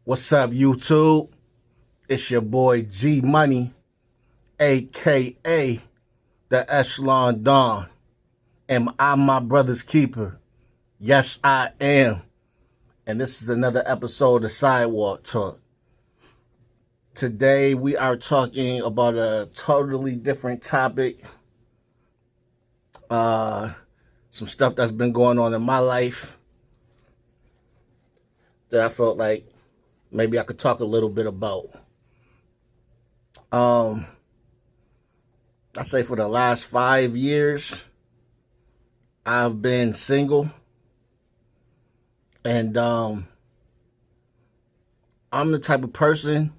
What's up, YouTube? It's your boy G Money, aka the Echelon Don. Am I my brother's keeper? Yes, I am. And this is another episode of Sidewalk Talk. Today we are talking about a totally different topic. Some stuff that's been going on in my life that I felt like maybe I could talk a little bit about. I say for the last 5 years, I've been single, and I'm the type of person,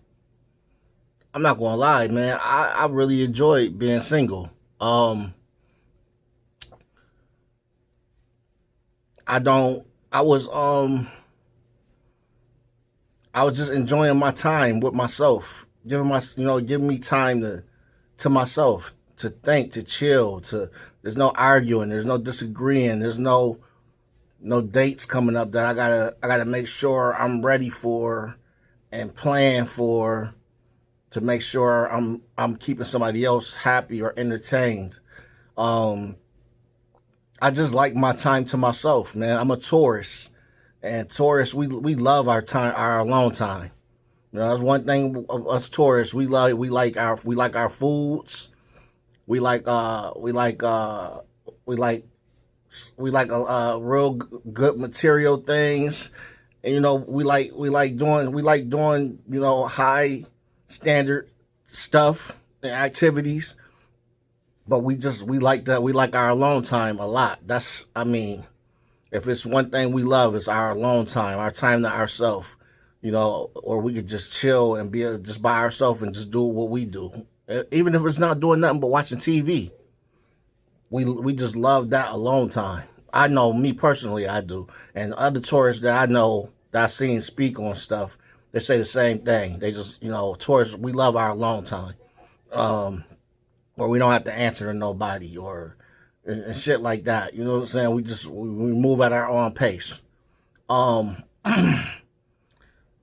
I'm not gonna lie, man, I really enjoy being single. I don't, I was just enjoying my time with myself, giving me time to myself, to think, to chill, there's no arguing, there's no disagreeing, there's no dates coming up that I gotta make sure I'm ready for and plan for, to make sure I'm keeping somebody else happy or entertained. I just like my time to myself, man. I'm a Taurus, and Taurus, we love our time, our alone time. You know, that's one thing of us Taurus. We like our foods. We like real good material things, and we like doing high standard stuff and activities. But we like that. We like our alone time a lot. If it's one thing we love, it's our alone time, our time to ourselves, or we could just chill and be just by ourselves and just do what we do. Even if it's not doing nothing but watching TV, we just love that alone time. I know, me personally, I do. And other tourists that I know that I've seen speak on stuff, they say the same thing. They just, tourists, we love our alone time. Where we don't have to answer to nobody and shit like that. You know what I'm saying? We move at our own pace.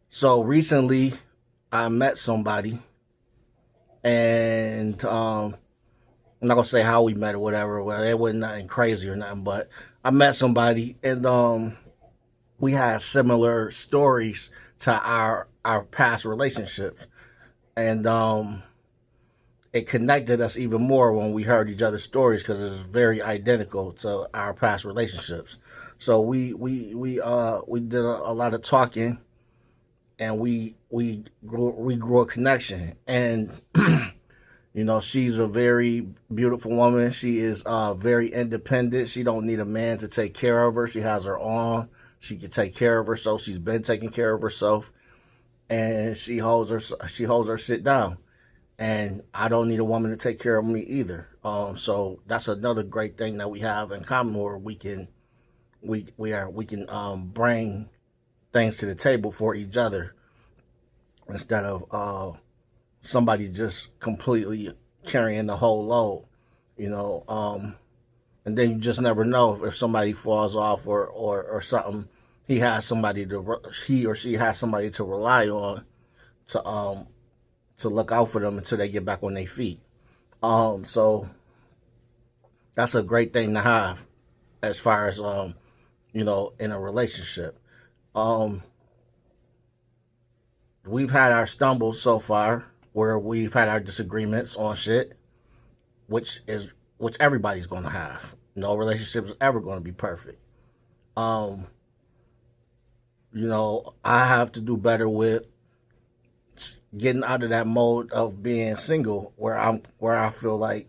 So recently I met somebody, and I'm not gonna say how we met or whatever. Well, it wasn't nothing crazy or nothing, but I met somebody, and we had similar stories to our past relationships, and it connected us even more when we heard each other's stories, because it's very identical to our past relationships. So we did a lot of talking, and we grew a connection. And she's a very beautiful woman. She is very independent. She don't need a man to take care of her. She has her own. She can take care of herself. She's been taking care of herself, and she holds her shit down. And I don't need a woman to take care of me either. So that's another great thing that we have in common, where we can bring things to the table for each other, instead of somebody just completely carrying the whole load. And then you just never know if somebody falls off or something. He or she has somebody to rely on to look out for them until they get back on their feet. So that's a great thing to have, as far as in a relationship. We've had our stumbles so far, where we've had our disagreements on shit, which everybody's gonna have. No relationship is ever gonna be perfect. I have to do better with getting out of that mode of being single, where I feel like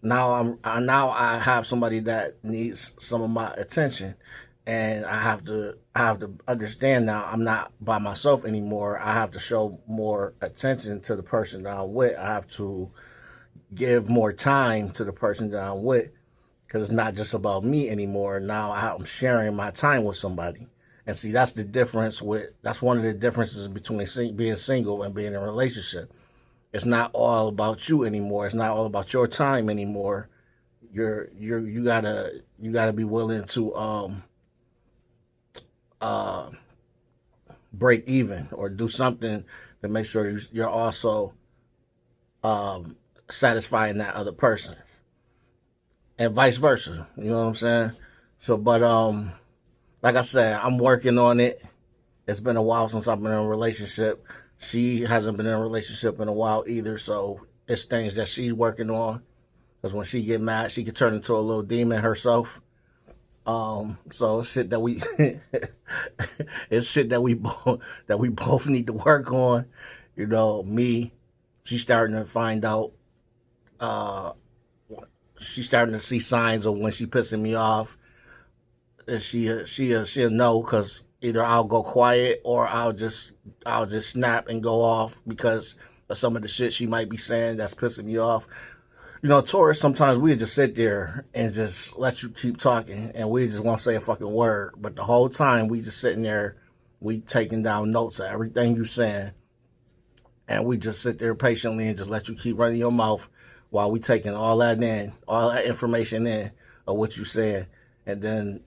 now I have somebody that needs some of my attention, and I have to understand now I'm not by myself anymore. I have to show more attention to the person that I'm with. I have to give more time to the person that I'm with, because it's not just about me anymore. Now I'm sharing my time with somebody. And see, that's one of the differences between being single and being in a relationship. It's not all about you anymore. It's not all about your time anymore. You gotta be willing to break even or do something to make sure you're also satisfying that other person, and vice versa. You know what I'm saying? So, but like I said, I'm working on it. It's been a while since I've been in a relationship. She hasn't been in a relationship in a while either, so it's things that she's working on. Because when she get mad, she can turn into a little demon herself. So it's shit that we, it's shit that we both need to work on. You know, me, she's starting to find out. She's starting to see signs of when she pissing me off. And she'll know, because either I'll go quiet or I'll just snap and go off because of some of the shit she might be saying that's pissing me off. You know, Taurus, sometimes we just sit there and just let you keep talking, and we just won't say a fucking word. But the whole time we just sitting there, we taking down notes of everything you saying, and we just sit there patiently and just let you keep running your mouth while we taking all that in, all that information in of what you said. And then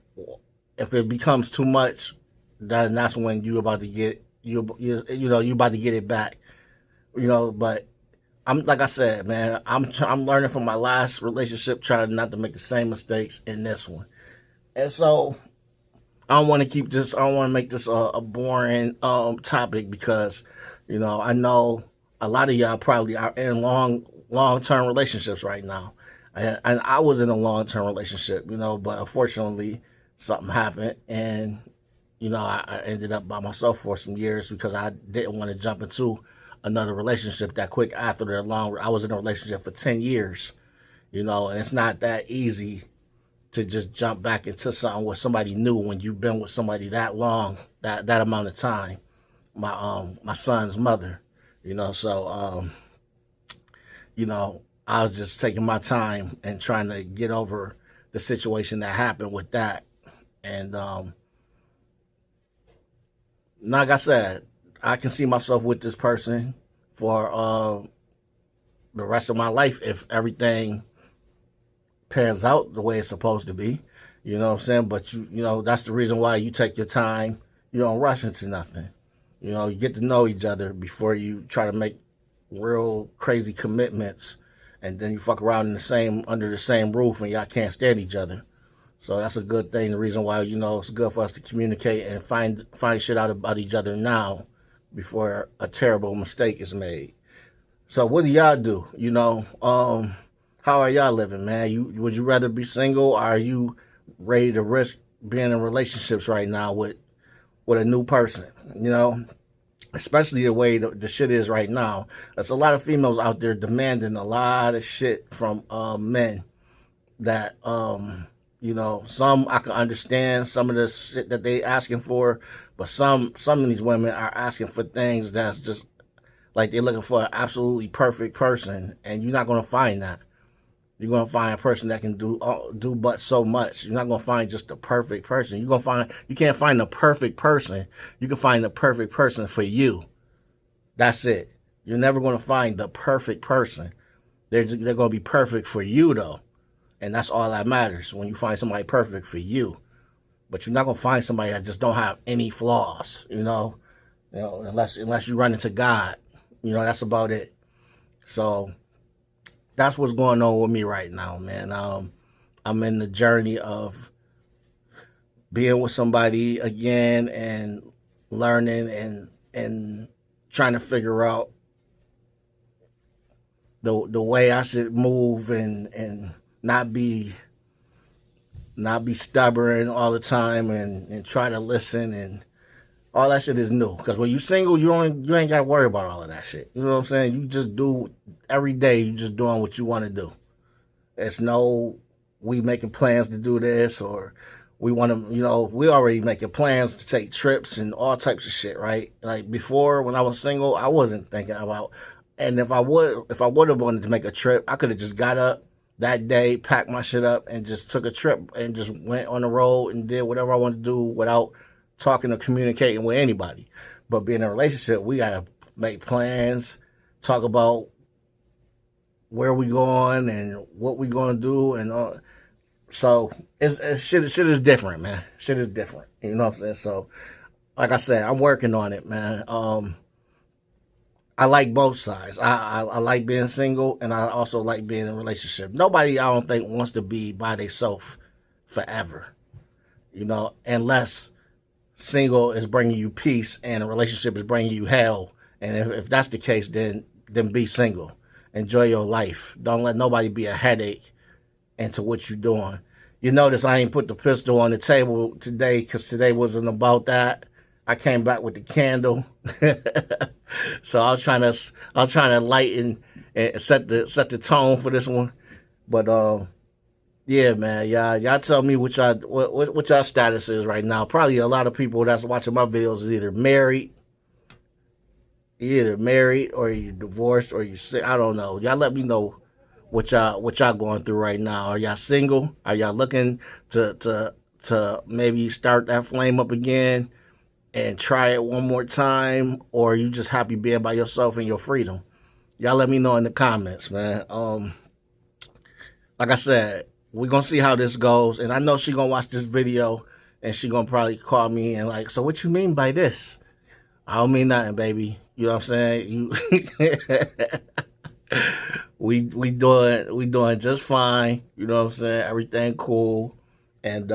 if it becomes too much, then that's when you about to get you about to get it back. You know, but I'm, like I said, man, I'm learning from my last relationship, trying not to make the same mistakes in this one. And so I don't want to make this a boring topic, because, you know, I know a lot of y'all probably are in long-term relationships right now. And I was in a long-term relationship, you know, but unfortunately something happened, and, you know, I ended up by myself for some years because I didn't want to jump into another relationship that quick after I was in a relationship for 10 years, you know, and it's not that easy to just jump back into something with somebody new when you've been with somebody that long, that amount of time. My son's mother, you know, so, you know, I was just taking my time and trying to get over the situation that happened with that. And, like I said, I can see myself with this person for the rest of my life if everything pans out the way it's supposed to be. You know what I'm saying? But you know, that's the reason why you take your time. You don't rush into nothing. You know, you get to know each other before you try to make real crazy commitments, and then you fuck around under the same roof and y'all can't stand each other. So that's a good thing. The reason why, you know, it's good for us to communicate and find shit out about each other now before a terrible mistake is made. So what do y'all do? You know, how are y'all living, man? Would you rather be single, or are you ready to risk being in relationships right now with a new person? You know, especially the way the shit is right now. There's a lot of females out there demanding a lot of shit from men that you know, some I can understand some of the shit that they asking for, but some of these women are asking for things that's just like they're looking for an absolutely perfect person, and you're not gonna find that. You're gonna find a person that can do but so much. You're not gonna find just the perfect person. You can't find the perfect person. You can find the perfect person for you. That's it. You're never gonna find the perfect person. They're gonna be perfect for you though. And that's all that matters, when you find somebody perfect for you. But you're not gonna find somebody that just don't have any flaws, you know, unless you run into God. You know, that's about it. So that's what's going on with me right now, man. I'm in the journey of being with somebody again and learning and trying to figure out the way I should move and not be stubborn all the time and try to listen, and all that shit is new. Because when you single, you ain't got to worry about all of that shit. You know what I'm saying? You just do every day. You just doing what you want to do. It's no we making plans to do this, or we want to. You know, we already making plans to take trips and all types of shit, right? Like before, when I was single, I wasn't thinking about. And if I would have wanted to make a trip, I could have just got up that day, packed my shit up, and just took a trip and just went on the road and did whatever I wanted to do without talking or communicating with anybody. But being in a relationship, we gotta make plans, talk about where we going and what we gonna do, and all. So shit is different, man. Shit is different. You know what I'm saying? So like I said, I'm working on it, man. I like both sides. I like being single, and I also like being in a relationship. Nobody, I don't think, wants to be by themselves forever, unless single is bringing you peace and a relationship is bringing you hell. And if that's the case, then be single. Enjoy your life. Don't let nobody be a headache into what you're doing. You notice I ain't put the pistol on the table today because today wasn't about that. I came back with the candle, so I was trying to lighten and set the tone for this one. But yeah, man, y'all tell me what y'all status is right now. Probably a lot of people that's watching my videos is either married or you divorced or you sick. I don't know. Y'all let me know what y'all going through right now. Are y'all single? Are y'all looking to maybe start that flame up again and try it one more time, or are you just happy being by yourself and your freedom? Y'all let me know in the comments, man. Like I said, we're gonna see how this goes, and I know she gonna watch this video and she gonna probably call me and like, so what you mean by this? I don't mean nothing, baby. You know what I'm saying? We doing just fine. You know what I'm saying? Everything cool, and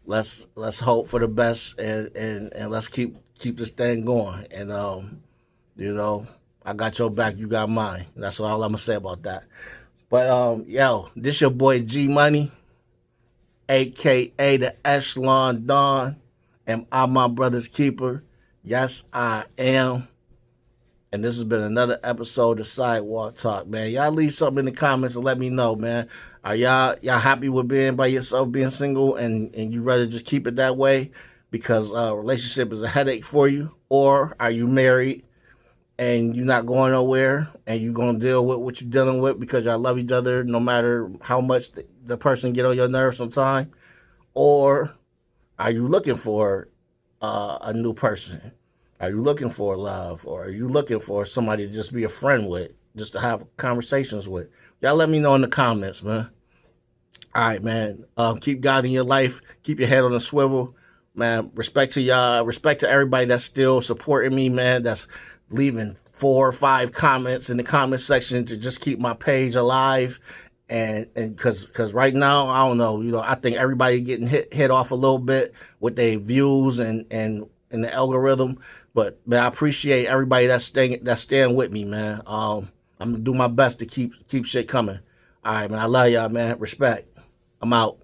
let's hope for the best, and let's keep this thing going. And I got your back, you got mine. That's all I'm gonna say about that. But yo, this your boy G Money, aka the Echelon Don, and I'm my brother's keeper. Yes, I am. And this has been another episode of Sidewalk Talk, man. Y'all leave something in the comments and let me know, man. Are y'all happy with being by yourself, being single, and you rather just keep it that way because relationship is a headache for you? Or are you married and you're not going nowhere and you're going to deal with what you're dealing with because y'all love each other no matter how much the person get on your nerves sometime? Or are you looking for a new person? Are you looking for love, or are you looking for somebody to just be a friend with, just to have conversations with? Y'all let me know in the comments, man. All right, man. Keep God in your life. Keep your head on a swivel, man. Respect to y'all. Respect to everybody that's still supporting me, man. That's leaving 4 or 5 comments in the comment section to just keep my page alive. And because right now, I don't know, I think everybody getting hit off a little bit with their views and the algorithm. But man, I appreciate everybody that's staying with me, man. I'm gonna do my best to keep shit coming. All right, man. I love y'all, man. Respect. I'm out.